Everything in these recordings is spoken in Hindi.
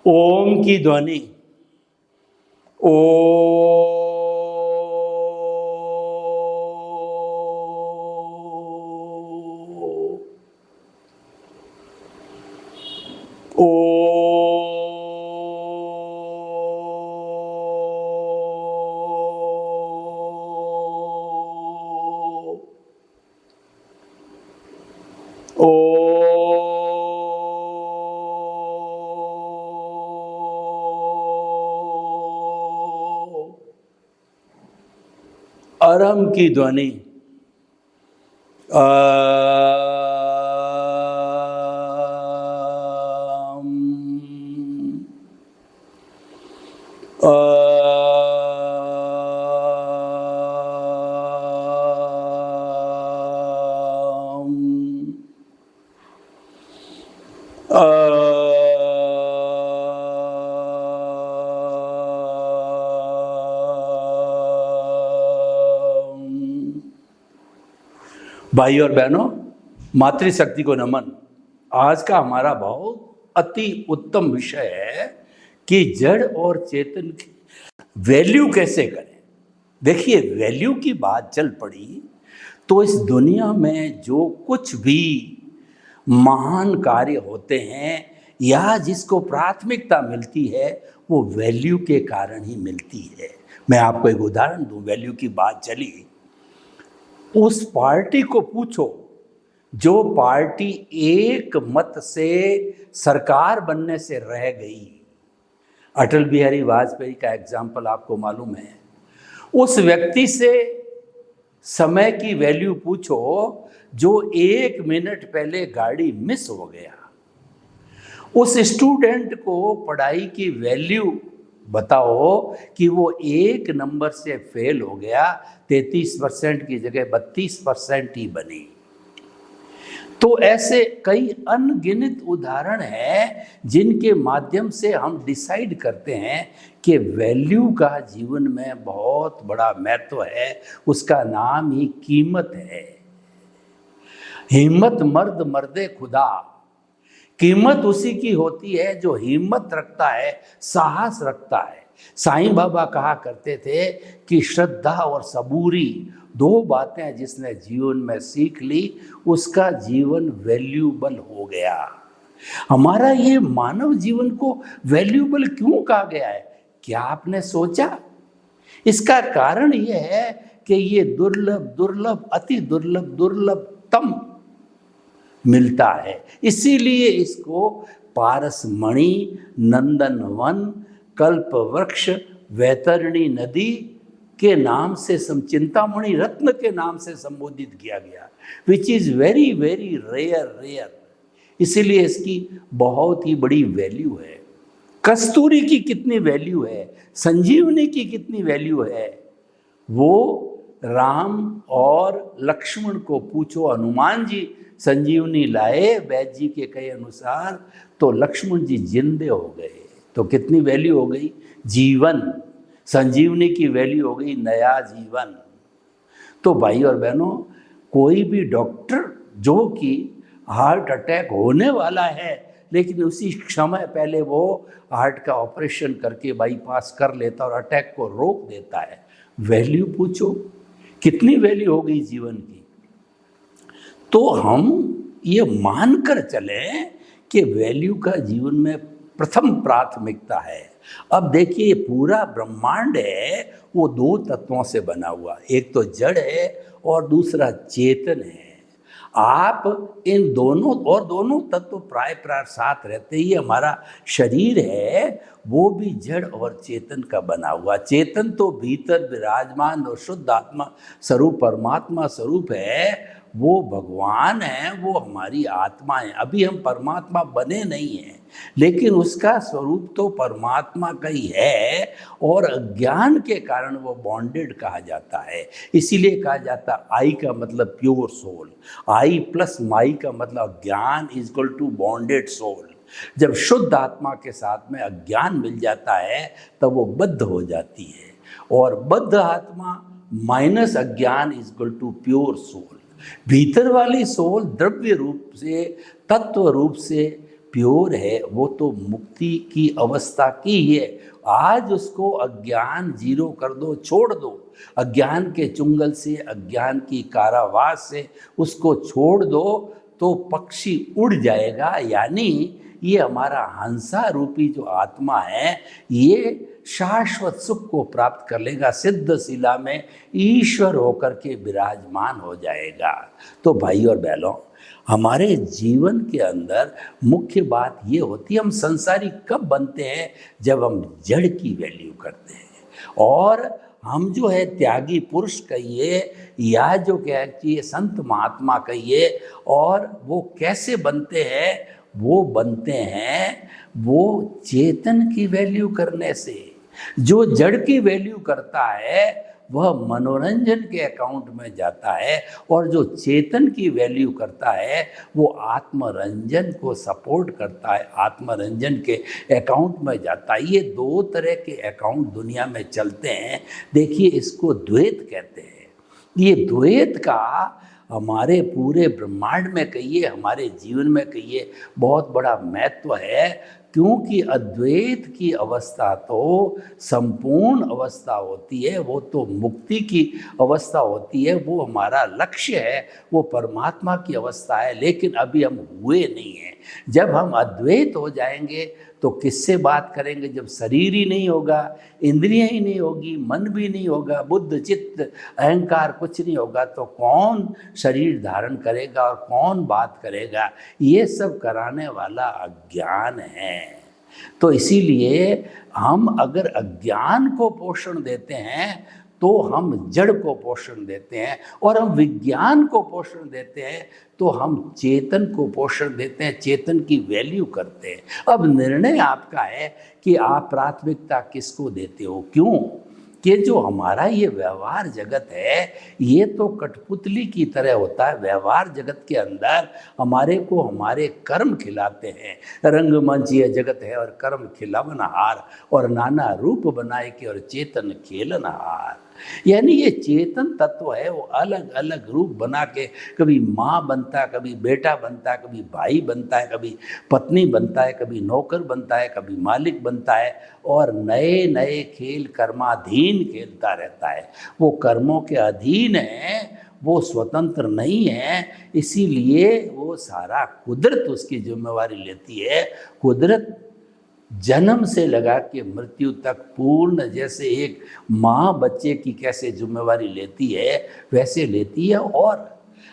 ओम की ध्वनि ओ ओ अरम की ध्वनि भाई और बहनों, मातृशक्ति को नमन। आज का हमारा बहुत अति उत्तम विषय है कि जड़ और चेतन की वैल्यू कैसे करें। देखिए, वैल्यू की बात चल पड़ी तो इस दुनिया में जो कुछ भी महान कार्य होते हैं या जिसको प्राथमिकता मिलती है वो वैल्यू के कारण ही मिलती है। मैं आपको एक उदाहरण दूं। वैल्यू की बात चली, उस पार्टी को पूछो जो पार्टी एक मत से सरकार बनने से रह गई। अटल बिहारी वाजपेयी का एग्जाम्पल आपको मालूम है। उस व्यक्ति से समय की वैल्यू पूछो जो 1 मिनट पहले गाड़ी मिस हो गया। उस स्टूडेंट को पढ़ाई की वैल्यू बताओ कि वो 1 नंबर से फेल हो गया, 33% की जगह 32% ही बनी। तो ऐसे कई अनगिनत उदाहरण हैं जिनके माध्यम से हम डिसाइड करते हैं कि वैल्यू का जीवन में बहुत बड़ा महत्व है। उसका नाम ही कीमत है। हिम्मत मर्द मर्दे खुदा। कीमत उसी की होती है जो हिम्मत रखता है, साहस रखता है। साईं बाबा कहा करते थे कि श्रद्धा और सबूरी 2 बातें जिसने जीवन में सीख ली उसका जीवन वैल्यूबल हो गया। हमारा ये मानव जीवन को वैल्यूबल क्यों कहा गया है? क्या आपने सोचा? इसका कारण यह है कि ये दुर्लभ दुर्लभ अति दुर्लभ दुर्लभतम मिलता है। इसीलिए इसको पारसमणि, नंदनवन, कल्प वृक्ष, वैतरणी नदी के नाम से, चिंतामणि रत्न के नाम से संबोधित किया गया, which is very very rare. इसीलिए इसकी बहुत ही बड़ी वैल्यू है। कस्तूरी की कितनी वैल्यू है, संजीवनी की कितनी वैल्यू है, वो राम और लक्ष्मण को पूछो। हनुमान जी संजीवनी लाए वैद्य जी के कहे अनुसार, तो लक्ष्मण जी जिंदे हो गए। तो कितनी वैल्यू हो गई? जीवन। संजीवनी की वैल्यू हो गई नया जीवन। तो भाई और बहनों, कोई भी डॉक्टर जो कि हार्ट अटैक होने वाला है लेकिन उसी समय पहले वो हार्ट का ऑपरेशन करके बाईपास कर लेता और अटैक को रोक देता है, वैल्यू पूछो कितनी वैल्यू हो गई जीवन की। तो हम ये मानकर चलें कि वैल्यू का जीवन में प्रथम प्राथमिकता है। अब देखिए, ये पूरा ब्रह्मांड है वो 2 तत्वों से बना हुआ, एक तो जड़ है और दूसरा चेतन है। आप इन दोनों तत्व प्राय साथ रहते ही हमारा शरीर है वो भी जड़ और चेतन का बना हुआ। चेतन तो भीतर विराजमान और शुद्ध आत्मा स्वरूप परमात्मा स्वरूप है, वो भगवान है, वो हमारी आत्मा है। अभी हम परमात्मा बने नहीं हैं लेकिन उसका स्वरूप तो परमात्मा का ही है और अज्ञान के कारण वो बॉन्डेड कहा जाता है। इसीलिए कहा जाता है आई का मतलब pure soul, I plus my का मतलब ज्ञान is equal to bonded soul. जब शुद्ध आत्मा के साथ में अज्ञान मिल जाता है तब वो बद्ध हो जाती है, और बद्ध आत्मा माइनस अज्ञान is equal to pure soul. भीतर वाली सोल द्रव्य रूप से, तत्व रूप से प्योर है वो तो मुक्ति की अवस्था की ही है। आज उसको अज्ञान जीरो कर दो, छोड़ दो, अज्ञान के चुंगल से, अज्ञान की कारावास से उसको छोड़ दो तो पक्षी उड़ जाएगा। यानी ये हमारा हंसा रूपी जो आत्मा है ये शाश्वत सुख को प्राप्त कर लेगा, सिद्ध शिला में ईश्वर होकर के विराजमान हो जाएगा। तो भाई और बहनों, हमारे जीवन के अंदर मुख्य बात ये होती है, हम संसारी कब बनते हैं? जब हम जड़ की वैल्यू करते हैं। और हम जो है त्यागी पुरुष कहिए या जो कह चाहिए संत महात्मा कहिए, और वो कैसे बनते हैं? वो बनते हैं वो चेतन की वैल्यू करने से। जो जड़ की वैल्यू करता है वह मनोरंजन के अकाउंट में जाता है, और जो चेतन की वैल्यू करता है वो आत्मरंजन को सपोर्ट करता है, आत्मरंजन के अकाउंट में जाता है। ये दो तरह के अकाउंट दुनिया में चलते हैं। देखिए, इसको द्वैत कहते हैं। ये द्वैत का हमारे पूरे ब्रह्मांड में कहिए, हमारे जीवन में कहिए, बहुत बड़ा महत्व है, क्योंकि अद्वैत की अवस्था तो संपूर्ण अवस्था होती है, वो तो मुक्ति की अवस्था होती है, वो हमारा लक्ष्य है, वो परमात्मा की अवस्था है। लेकिन अभी हम हुए नहीं हैं। जब हम अद्वैत हो जाएंगे तो किससे बात करेंगे? जब शरीर ही नहीं होगा, इंद्रियां ही नहीं होगी, मन भी नहीं होगा, बुद्ध चित्त अहंकार कुछ नहीं होगा, तो कौन शरीर धारण करेगा और कौन बात करेगा? ये सब कराने वाला अज्ञान है। तो इसीलिए हम अगर अज्ञान को पोषण देते हैं तो हम जड़ को पोषण देते हैं, और हम विज्ञान को पोषण देते हैं तो हम चेतन को पोषण देते हैं, चेतन की वैल्यू करते हैं। अब निर्णय आपका है कि आप प्राथमिकता किसको देते हो। क्यों कि जो हमारा ये व्यवहार जगत है ये तो कठपुतली की तरह होता है। व्यवहार जगत के अंदर हमारे को हमारे कर्म खिलाते हैं। रंगमंच ये जगत है और कर्म खिलावनहार, और नाना रूप बनाए के और चेतन खेलनहार। यानी ये चेतन तत्व है, वो अलग अलग रूप बना के कभी माँ बनता है, कभी बेटा बनता है, कभी भाई बनता है, कभी पत्नी बनता है, कभी नौकर बनता है, कभी मालिक बनता है, और नए नए खेल कर्माधीन खेलता रहता है। वो कर्मों के अधीन है, वो स्वतंत्र नहीं है। इसीलिए वो सारा कुदरत उसकी जिम्मेवारी लेती है। कुदरत जन्म से लगा के मृत्यु तक पूर्ण, जैसे एक माँ बच्चे की कैसे जिम्मेवारी लेती है वैसे लेती है। और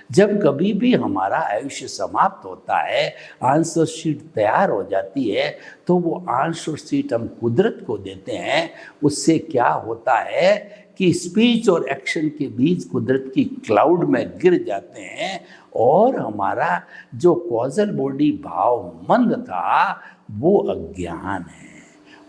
जब कभी भी हमारा आयुष्य समाप्त होता है, आंसर शीट तैयार हो जाती है, तो वो आंसर शीट हम कुदरत को देते हैं। उससे क्या होता है कि स्पीच और एक्शन के बीच कुदरत की क्लाउड में गिर जाते हैं, और हमारा जो कॉजल बॉडी भाव मंद था वो अज्ञान है,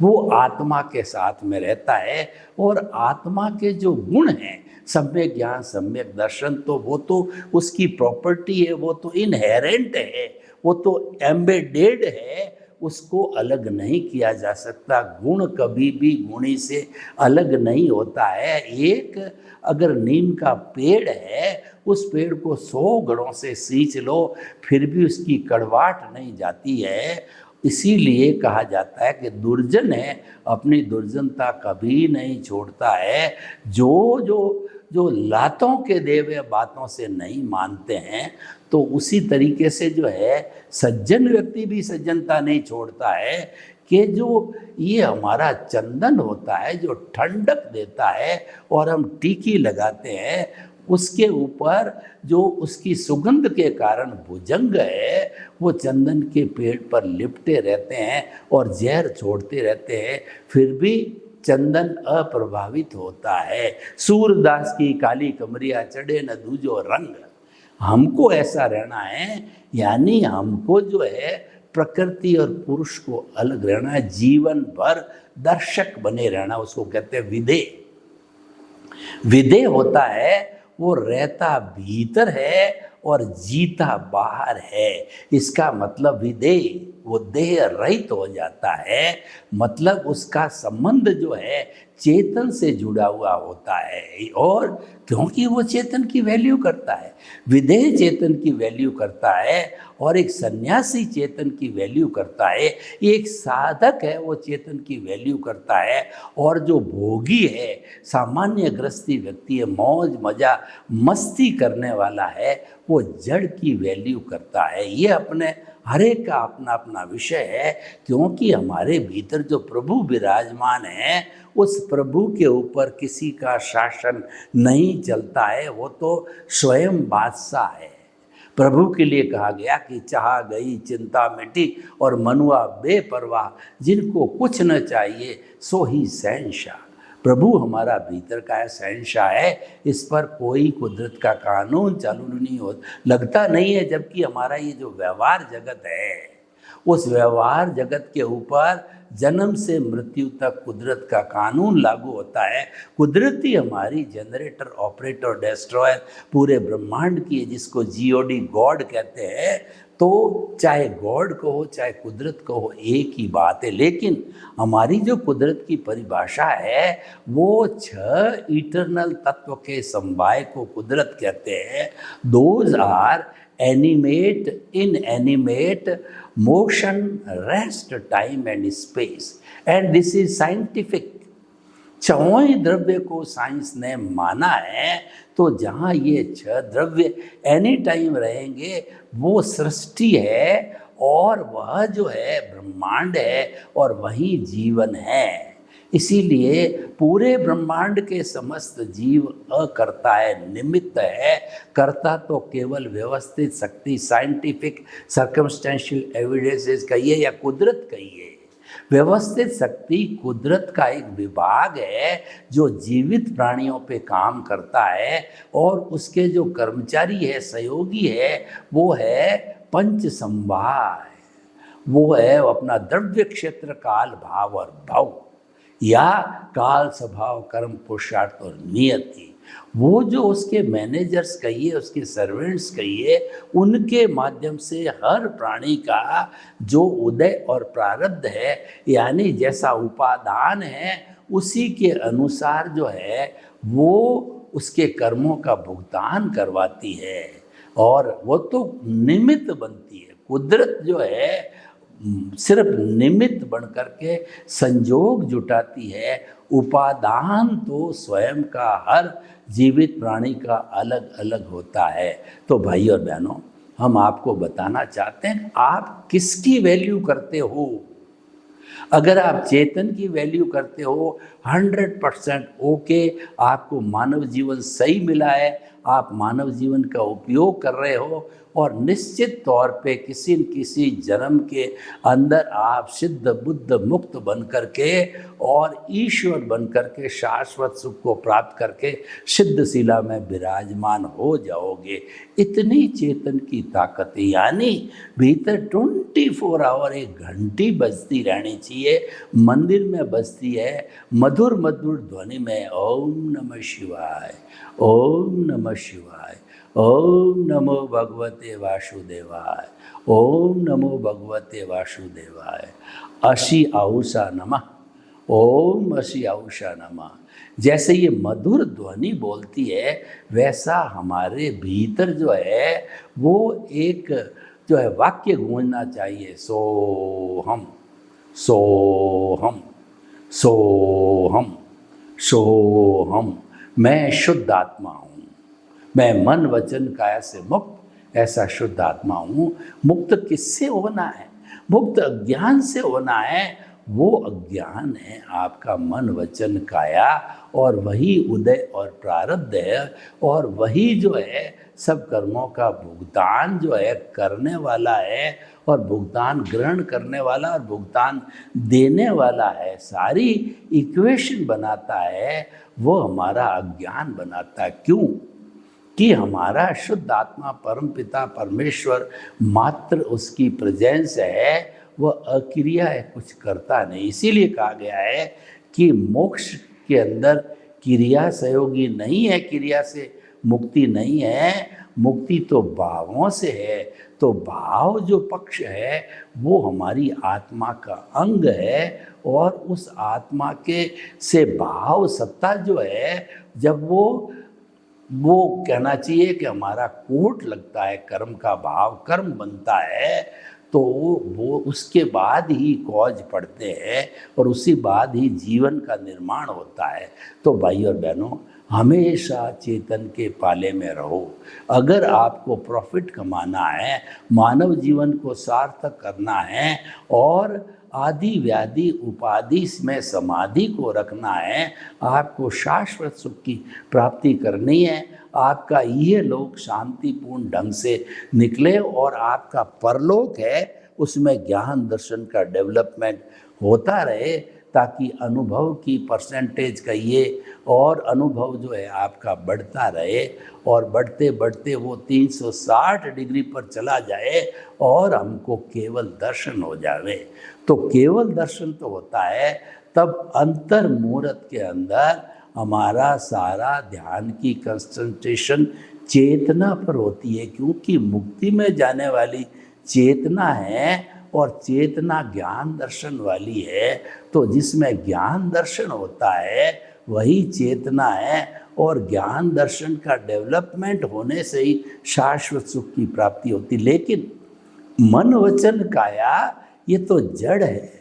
वो आत्मा के साथ में रहता है। और आत्मा के जो गुण हैं, सम्यक ज्ञान, सम्यक दर्शन, तो वो तो उसकी प्रॉपर्टी है, वो तो इनहेरेंट है, वो तो एम्बेडेड है, उसको अलग नहीं किया जा सकता। गुण कभी भी गुणी से अलग नहीं होता है। एक अगर नीम का पेड़ है, उस पेड़ को 100 गड़ों से सींच लो फिर भी उसकी कड़वाहट नहीं जाती है। इसीलिए कहा जाता है कि दुर्जन है अपनी दुर्जनता कभी नहीं छोड़ता है। जो लातों के देवे बातों से नहीं मानते हैं, तो उसी तरीके से जो है सज्जन व्यक्ति भी सज्जनता नहीं छोड़ता है। कि जो ये हमारा चंदन होता है जो ठंडक देता है, और हम टीकी लगाते हैं, उसके ऊपर जो उसकी सुगंध के कारण भुजंग है वो चंदन के पेड़ पर लिपटे रहते हैं और जहर छोड़ते रहते हैं, फिर भी चंदन अप्रभावित होता है। सूरदास की काली कमरिया चढ़े न दूजो रंग। हमको ऐसा रहना है, यानी हमको जो है प्रकृति और पुरुष को अलग रहना है, जीवन भर दर्शक बने रहना। उसको कहते हैं विधेय। विधेय होता है वो रहता भीतर है और जीता बाहर है। इसका मतलब विधेय वो देह रहित हो जाता है, मतलब उसका संबंध जो है चेतन से जुड़ा हुआ होता है, और क्योंकि वो चेतन की वैल्यू करता है, विधेय चेतन की वैल्यू करता है, और एक सन्यासी चेतन की वैल्यू करता है, एक साधक है वो चेतन की वैल्यू करता है, और जो भोगी है, सामान्य गृहस्थी व्यक्ति है, मौज मजा मस्ती करने वाला है, वो जड़ की वैल्यू करता है। ये अपने हर एक का अपना अपना विषय है, क्योंकि हमारे भीतर जो प्रभु विराजमान है, उस प्रभु के ऊपर किसी का शासन नहीं चलता है, वो तो स्वयं बादशाह है। प्रभु के लिए कहा गया कि चाह गई चिंता मिटी और मनुआ बेपरवाह, जिनको कुछ न चाहिए सो ही शहंशाह। प्रभु हमारा भीतर का है, शहंशाह है, इस पर कोई कुदरत का कानून चालू नहीं हो लगता नहीं है। जबकि हमारा ये जो व्यवहार जगत है, उस व्यवहार जगत के ऊपर जन्म से मृत्यु तक कुदरत का कानून लागू होता है। कुदरत ही हमारी जनरेटर, ऑपरेटर, डिस्ट्रॉयर पूरे ब्रह्मांड की है, जिसको जीओडी गॉड कहते हैं। तो चाहे गॉड को हो चाहे कुदरत को हो, एक ही बात है। लेकिन हमारी जो कुदरत की परिभाषा है, वो 6 इटरनल तत्व के समवाय को कुदरत कहते हैं। Those are animate, inanimate, motion, rest, time and space, and this is scientific. 6 द्रव्य को साइंस ने माना है। तो जहाँ ये 6 द्रव्य एनी टाइम रहेंगे, वो सृष्टि है, और वह जो है ब्रह्मांड है, और वही जीवन है। इसीलिए पूरे ब्रह्मांड के समस्त जीव अकर्ता है, निमित्त है। कर्ता तो केवल व्यवस्थित शक्ति, साइंटिफिक सर्कमस्टेंशियल एविडेंसेस कहिए या कुदरत कहिए। व्यवस्थित शक्ति कुदरत का एक विभाग है जो जीवित प्राणियों पे काम करता है, और उसके जो कर्मचारी है, सहयोगी है, वो है पंच संवाय। वो है अपना द्रव्य, क्षेत्र, काल, भाव और भव, या काल, स्वभाव, कर्म, पुरुषार्थ और नियति। वो जो उसके मैनेजर्स कहिए, उसके सर्वेंट्स कहिए, उनके माध्यम से हर प्राणी का जो उदय और प्रारब्ध है, यानी जैसा उपादान है, उसी के अनुसार जो है वो उसके कर्मों का भुगतान करवाती है, और वो तो निमित्त बनती है। कुदरत जो है सिर्फ निमित्त बन करके संजोग जुटाती है। उपादान तो स्वयं का हर जीवित प्राणी का अलग अलग होता है। तो भाई और बहनों, हम आपको बताना चाहते हैं, आप किसकी वैल्यू करते हो। अगर आप चेतन की वैल्यू करते हो, 100% ओके, आपको मानव जीवन सही मिला है, आप मानव जीवन का उपयोग कर रहे हो, और निश्चित तौर पे किसी न किसी जन्म के अंदर आप सिद्ध बुद्ध मुक्त बन करके और ईश्वर बन करके शाश्वत सुख को प्राप्त करके सिद्ध शिला में विराजमान हो जाओगे। इतनी चेतन की ताकत, यानी भीतर 24 आवर एक घंटी बजती रहनी चाहिए, मंदिर में बजती है, मधुर मधुर ध्वनि में, ओम नमः शिवाय, ओम नमः शिवाय, ओम नमो भगवते वासुदेवाय, ओम नमो भगवते वासुदेवाय, अशी आउषा नमः, ओम अशी आउषा नमः। जैसे ये मधुर ध्वनि बोलती है, वैसा हमारे भीतर जो है वो एक जो है वाक्य गूंजना चाहिए, सोहम, सोहम, सोहम, सोहम। मैं शुद्ध आत्मा हूँ, मैं मन वचन काया से मुक्त ऐसा शुद्ध आत्मा हूँ। मुक्त किससे होना है? मुक्त अज्ञान से होना है। वो अज्ञान है आपका मन वचन काया, और वही उदय और प्रारब्ध है, और वही जो है सब कर्मों का भुगतान जो है करने वाला है, और भुगतान ग्रहण करने वाला और भुगतान देने वाला है। सारी इक्वेशन बनाता है, वो हमारा अज्ञान बनाता है। क्यों? कि हमारा शुद्ध आत्मा परम पिता परमेश्वर मात्र उसकी प्रेजेंस है, वह अक्रिया है, कुछ करता नहीं। इसीलिए कहा गया है कि मोक्ष के अंदर क्रिया सहयोगी नहीं है, क्रिया से मुक्ति नहीं है, मुक्ति तो भावों से है। तो भाव जो पक्ष है वो हमारी आत्मा का अंग है, और उस आत्मा के से भाव सत्ता जो है, जब वो कहना चाहिए कि हमारा कोट लगता है, कर्म का भाव कर्म बनता है, तो वो उसके बाद ही कॉज पढ़ते हैं और उसी बाद ही जीवन का निर्माण होता है। तो भाई और बहनों, हमेशा चेतन के पाले में रहो। अगर आपको प्रॉफिट कमाना है, मानव जीवन को सार्थक करना है और आदि व्याधि उपाधि में समाधि को रखना है, आपको शाश्वत सुख की प्राप्ति करनी है, आपका ये लोक शांतिपूर्ण ढंग से निकले और आपका परलोक है उसमें ज्ञान दर्शन का डेवलपमेंट होता रहे, ताकि अनुभव की परसेंटेज कहिए और अनुभव जो है आपका बढ़ता रहे, और बढ़ते बढ़ते वो 360 डिग्री पर चला जाए और हमको केवल दर्शन हो जावे। तो केवल दर्शन तो होता है तब अंतर मुहूर्त के अंदर हमारा सारा ध्यान की कंसंट्रेशन चेतना पर होती है, क्योंकि मुक्ति में जाने वाली चेतना है और चेतना ज्ञान दर्शन वाली है। तो जिसमें ज्ञान दर्शन होता है वही चेतना है, और ज्ञान दर्शन का डेवलपमेंट होने से ही शाश्वत सुख की प्राप्ति होती। लेकिन मन वचन काया ये तो जड़ है,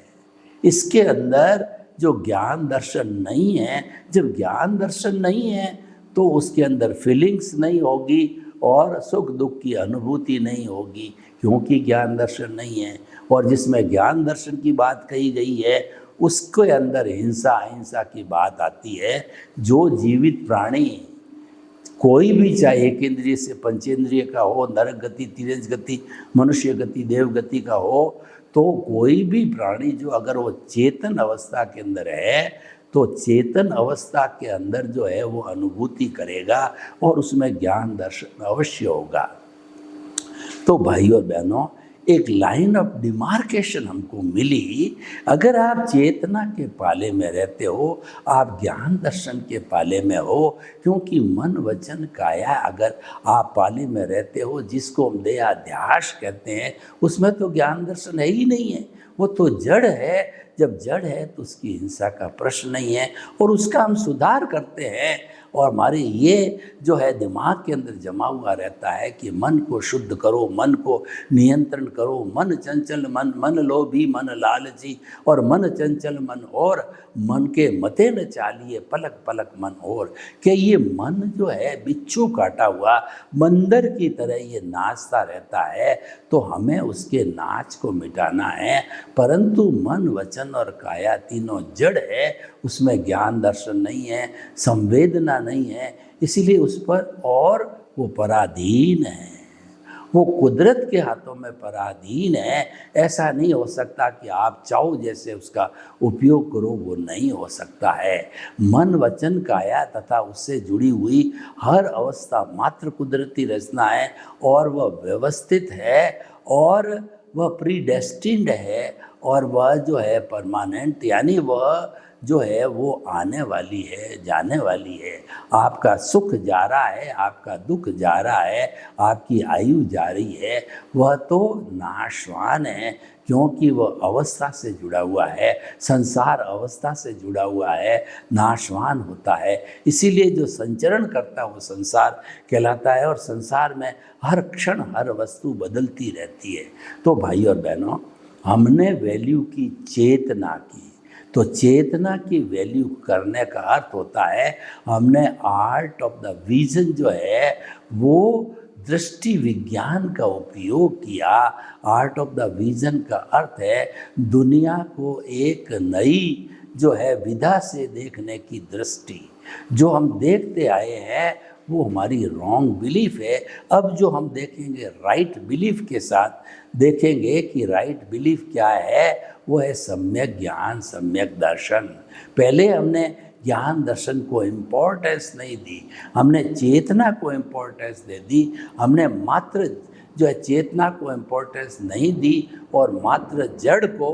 इसके अंदर जो ज्ञान दर्शन नहीं है, जब ज्ञान दर्शन नहीं है तो उसके अंदर फीलिंग्स नहीं होगी और सुख दुख की अनुभूति नहीं होगी, क्योंकि ज्ञान दर्शन नहीं है। और जिसमें ज्ञान दर्शन की बात कही गई है उसके अंदर हिंसा अहिंसा की बात आती है। जो जीवित प्राणी कोई भी, चाहे एक इंद्रिय से पंचेंद्रिय का हो, नरक गति, तिरंज गति, मनुष्य गति, देव गति का हो, तो कोई भी प्राणी जो अगर वो चेतन अवस्था के अंदर है तो चेतन अवस्था के अंदर जो है वो अनुभूति करेगा और उसमें ज्ञान दर्शन अवश्य होगा। तो भाई और बहनों, एक लाइन ऑफ डिमार्केशन हमको मिली। अगर आप चेतना के पाले में रहते हो, आप ज्ञान दर्शन के पाले में हो, क्योंकि मन वचन काया अगर आप पाले में रहते हो, जिसको हम देहाध्यास कहते हैं, उसमें तो ज्ञान दर्शन है ही नहीं है, वो तो जड़ है। जब जड़ है तो उसकी हिंसा का प्रश्न नहीं है, और उसका हम सुधार करते हैं। और हमारे ये जो है दिमाग के अंदर जमा हुआ रहता है कि मन को शुद्ध करो, मन को नियंत्रण करो, मन चंचल मन लोभी मन लालची, और मन चंचल मन और मन के मते न चालिए पलक पलक मन और। कि ये मन जो है बिच्छू काटा हुआ बंदर की तरह ये नाचता रहता है, तो हमें उसके नाच को मिटाना है। परंतु मन वचन और काया तीनों जड़ है, उसमें ज्ञान दर्शन नहीं है, संवेदना नहीं है, इसीलिए उस पर और वो पराधीन है, वो कुदरत के हाथों में पराधीन है। ऐसा नहीं हो सकता कि आप चाहो जैसे उसका उपयोग करो, वो नहीं हो सकता है। मन वचन काया तथा उससे जुड़ी हुई हर अवस्था मात्र कुदरती रचना है, और वह व्यवस्थित है, और वह प्रीडेस्टिन्ड है, और वह जो है परमानेंट, यानी वह जो है वो आने वाली है, जाने वाली है। आपका सुख जा रहा है, आपका दुख जा रहा है, आपकी आयु जा रही है, वह तो नाशवान है, क्योंकि वह अवस्था से जुड़ा हुआ है, संसार अवस्था से जुड़ा हुआ है, नाशवान होता है। इसीलिए जो संचरण करता है वो संसार कहलाता है, और संसार में हर क्षण हर वस्तु बदलती रहती है। तो भाई और बहनों, हमने वैल्यू की चेतना की, तो चेतना की वैल्यू करने का अर्थ होता है हमने आर्ट ऑफ द विजन जो है वो दृष्टि विज्ञान का उपयोग किया। आर्ट ऑफ द विजन का अर्थ है दुनिया को एक नई जो है विधा से देखने की दृष्टि। जो हम देखते आए हैं वो हमारी रॉन्ग बिलीफ है। अब जो हम देखेंगे राइट बिलीफ के साथ देखेंगे कि राइट बिलीफ क्या है, वो है सम्यक ज्ञान, सम्यक दर्शन। पहले हमने ज्ञान दर्शन को इम्पोर्टेंस नहीं दी, हमने चेतना को इम्पोर्टेंस दे दी। हमने मात्र जो है चेतना को इम्पोर्टेंस नहीं दी और मात्र जड़ को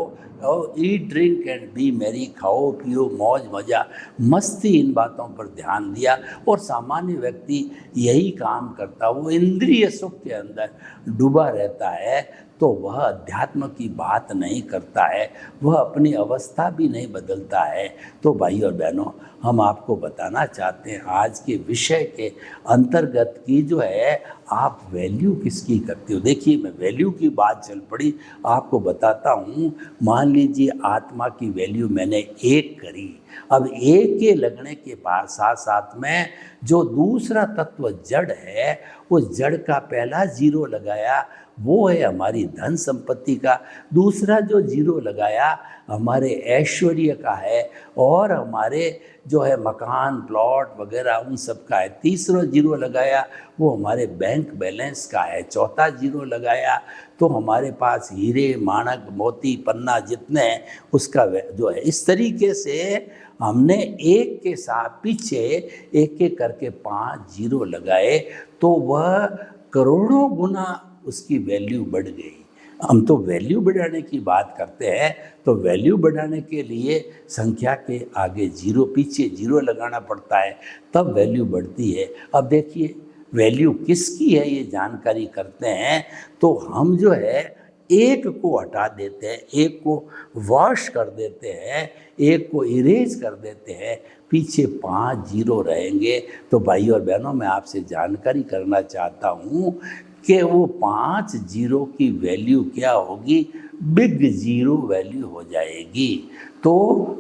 eat drink and B Mary, खाओ पियो मौज मजा मस्ती, इन बातों पर ध्यान दिया। और सामान्य व्यक्ति यही काम करता, वो इंद्रिय सुख के अंदर डूबा रहता है, तो वह अध्यात्म की बात नहीं करता है, वह अपनी अवस्था भी नहीं बदलता है। तो भाई और बहनों, हम आपको बताना चाहते हैं आज के विषय के अंतर्गत की जो है आप वैल्यू किसकी करते हो। देखिए, मैं वैल्यू की बात चल पड़ी, आपको बताता हूँ। मान लीजिए आत्मा की वैल्यू मैंने 1 करी, अब 1 के लगने के बाद साथ साथ में जो दूसरा तत्व जड़ है, उस जड़ का पहला 0 लगाया, वो है हमारी धन संपत्ति का। दूसरा जो 0 लगाया हमारे ऐश्वर्य का है, और हमारे जो है मकान प्लॉट वगैरह उन सब का है। तीसरा 0 लगाया वो हमारे बैंक बैलेंस का है। चौथा 0 लगाया तो हमारे पास हीरे माणक मोती पन्ना जितने हैं उसका जो है। इस तरीके से हमने एक के साथ पीछे एक एक करके 5 0 लगाए, तो वह करोड़ों गुना उसकी वैल्यू बढ़ गई। हम तो वैल्यू बढ़ाने की बात करते हैं, तो वैल्यू बढ़ाने के लिए संख्या के आगे 0 पीछे 0 लगाना पड़ता है, तब वैल्यू बढ़ती है। अब देखिए वैल्यू किसकी है ये जानकारी करते हैं, तो हम जो है 1 को हटा देते हैं, 1 को वॉश कर देते हैं, 1 को इरेज कर देते हैं, पीछे 5 0 रहेंगे। तो भाई और बहनों, मैं आपसे जानकारी करना चाहता हूँ कि वो 5 0 की वैल्यू क्या होगी, बिग 0 वैल्यू हो जाएगी। तो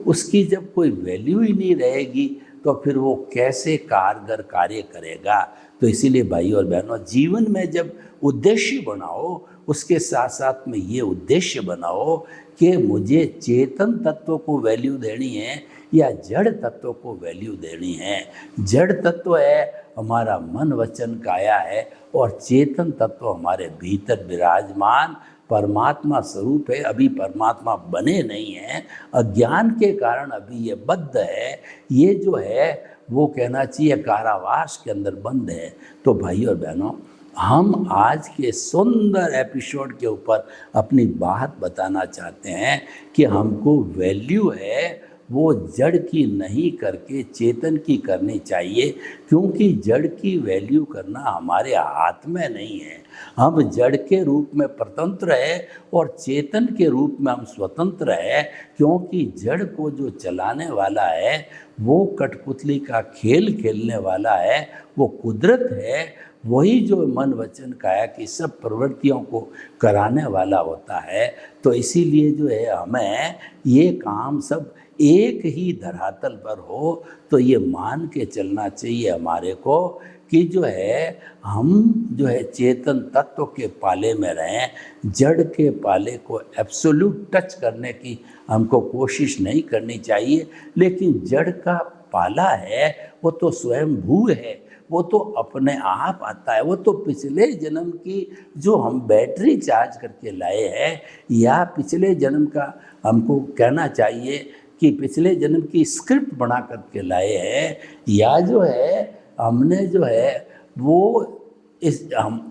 उसकी जब कोई वैल्यू ही नहीं रहेगी तो फिर वो कैसे कारगर कार्य करेगा। तो इसीलिए भाई और बहनों, जीवन में जब उद्देश्य बनाओ, उसके साथ साथ में ये उद्देश्य बनाओ कि मुझे चेतन तत्व को वैल्यू देनी है या जड़ तत्व को वैल्यू देनी है। जड़ तत्व है हमारा मन वचन काया है, और चेतन तत्व हमारे भीतर विराजमान परमात्मा स्वरूप है। अभी परमात्मा बने नहीं हैं, अज्ञान के कारण अभी ये बद्ध है, ये जो है वो कहना चाहिए कारावास के अंदर बंद है। तो भाई और बहनों, हम आज के सुंदर एपिसोड के ऊपर अपनी बात बताना चाहते हैं कि हमको वैल्यू है वो जड़ की नहीं करके चेतन की करनी चाहिए, क्योंकि जड़ की वैल्यू करना हमारे हाथ में नहीं है। हम जड़ के रूप में स्वतंत्र है और चेतन के रूप में हम स्वतंत्र है, क्योंकि जड़ को जो चलाने वाला है वो कठपुतली का खेल खेलने वाला है, वो कुदरत है। वही जो मन वचन काया की सब प्रवृत्तियों को कराने वाला होता है। तो इसीलिए जो है हमें ये काम सब एक ही धरातल पर हो, तो ये मान के चलना चाहिए हमारे को कि जो है हम जो है चेतन तत्व के पाले में रहें, जड़ के पाले को एब्सोल्यूट टच करने की हमको कोशिश नहीं करनी चाहिए। लेकिन जड़ का पाला है वो तो स्वयं भू है, वो तो अपने आप आता है, वो तो पिछले जन्म की जो हम बैटरी चार्ज करके लाए हैं, या पिछले जन्म का हमको कहना चाहिए कि पिछले जन्म की स्क्रिप्ट बना करके लाए हैं, या जो है हमने जो है वो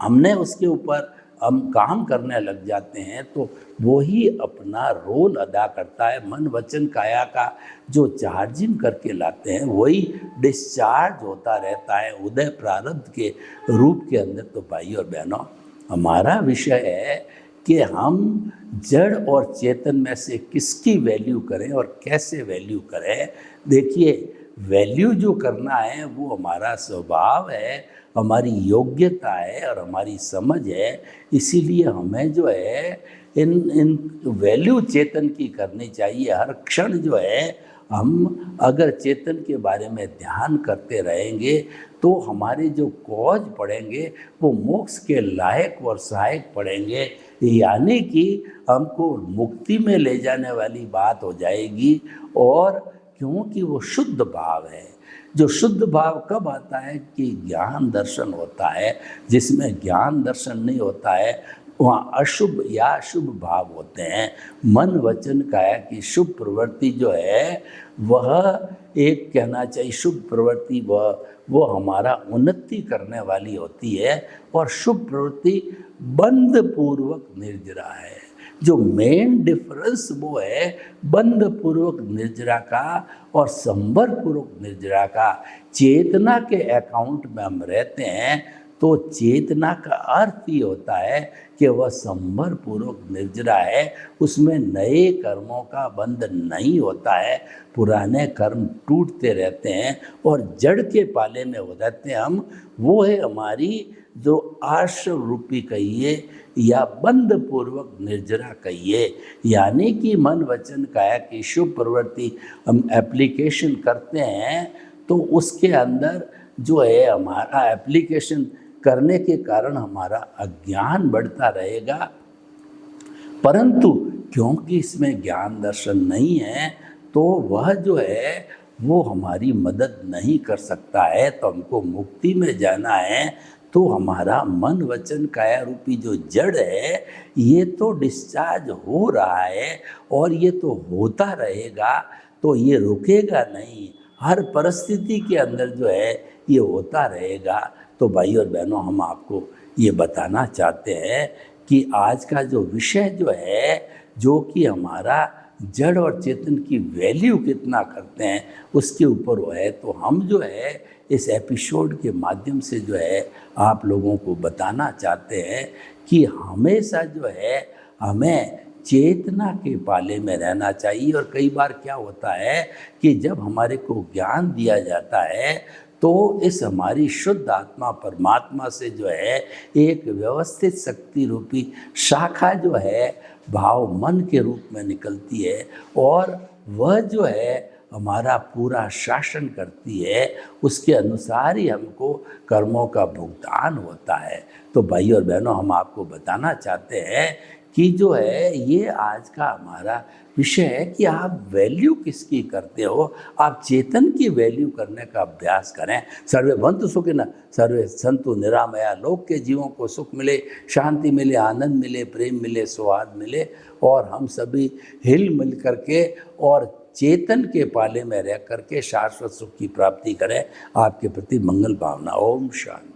हमने उसके ऊपर हम काम करने लग जाते हैं, तो वो ही अपना रोल अदा करता है। मन वचन काया का जो चार्जिंग करके लाते हैं वही डिस्चार्ज होता रहता है उदय प्रारब्ध के रूप के अंदर। तो भाई और बहनों, हमारा विषय है कि हम जड़ और चेतन में से किसकी वैल्यू करें और कैसे वैल्यू करें। देखिए, वैल्यू जो करना है वो हमारा स्वभाव है, हमारी योग्यता है और हमारी समझ है। इसीलिए हमें जो है इन वैल्यू चेतन की करनी चाहिए। हर क्षण जो है हम अगर चेतन के बारे में ध्यान करते रहेंगे तो हमारे जो कॉज पड़ेंगे वो मोक्ष के लायक और सहायक पड़ेंगे, यानी कि हमको मुक्ति में ले जाने वाली बात हो जाएगी। और क्योंकि वो शुद्ध भाव है। जो शुद्ध भाव कब आता है कि ज्ञान दर्शन होता है। जिसमें ज्ञान दर्शन नहीं होता है वहाँ अशुभ या शुभ भाव होते हैं। मन वचन काया की शुभ प्रवृत्ति जो है वह एक कहना चाहिए शुभ प्रवृत्ति वो हमारा उन्नति करने वाली होती है, और शुभ प्रवृत्ति बंध पूर्वक निर्जरा है। जो मेन डिफरेंस वो है बंध पूर्वक निर्जरा का और संवर पूर्वक निर्जरा का। चेतना के अकाउंट में हम रहते हैं तो चेतना का अर्थ ये होता है कि वह संवर पूर्वक निर्जरा है, उसमें नए कर्मों का बंध नहीं होता है, पुराने कर्म टूटते रहते हैं और जड़ के पाले में हो जाते हैं हम। वो है हमारी जो आश्रव रूपी कहिए या बंध पूर्वक निर्जरा कहिए, यानी कि मन वचन काया की शुभ प्रवृत्ति हम एप्लीकेशन करते हैं तो उसके अंदर जो है हमारा एप्लीकेशन करने के कारण हमारा अज्ञान बढ़ता रहेगा, परंतु क्योंकि इसमें ज्ञान दर्शन नहीं है तो वह जो है वो हमारी मदद नहीं कर सकता है। तो हमको मुक्ति में जाना है तो हमारा मन वचन काया रूपी जो जड़ है ये तो डिस्चार्ज हो रहा है और ये तो होता रहेगा, तो ये रुकेगा नहीं, हर परिस्थिति के अंदर जो है ये होता रहेगा। तो भाई और बहनों, हम आपको ये बताना चाहते हैं कि आज का जो विषय जो है, जो कि हमारा जड़ और चेतन की वैल्यू कितना करते हैं उसके ऊपर वो है। तो हम जो है इस एपिसोड के माध्यम से जो है आप लोगों को बताना चाहते हैं कि हमेशा जो है हमें चेतना के पाले में रहना चाहिए। और कई बार क्या होता है कि जब हमारे को ज्ञान दिया जाता है तो इस हमारी शुद्ध आत्मा परमात्मा से जो है एक व्यवस्थित शक्ति रूपी शाखा जो है भाव मन के रूप में निकलती है और वह जो है हमारा पूरा शासन करती है, उसके अनुसार ही हमको कर्मों का भुगतान होता है। तो भाई और बहनों, हम आपको बताना चाहते हैं कि जो है ये आज का हमारा विषय है कि आप वैल्यू किसकी करते हो, आप चेतन की वैल्यू करने का अभ्यास करें। सर्वे भवन्तु सुखिनः, सर्वे सन्तु निरामया। लोक के जीवों को सुख मिले, शांति मिले, आनंद मिले, प्रेम मिले, सौहार्द मिले और हम सभी हिल मिल करके और चेतन के पाले में रह करके शाश्वत सुख की प्राप्ति करें। आपके प्रति मंगल भावना। ओम शांति।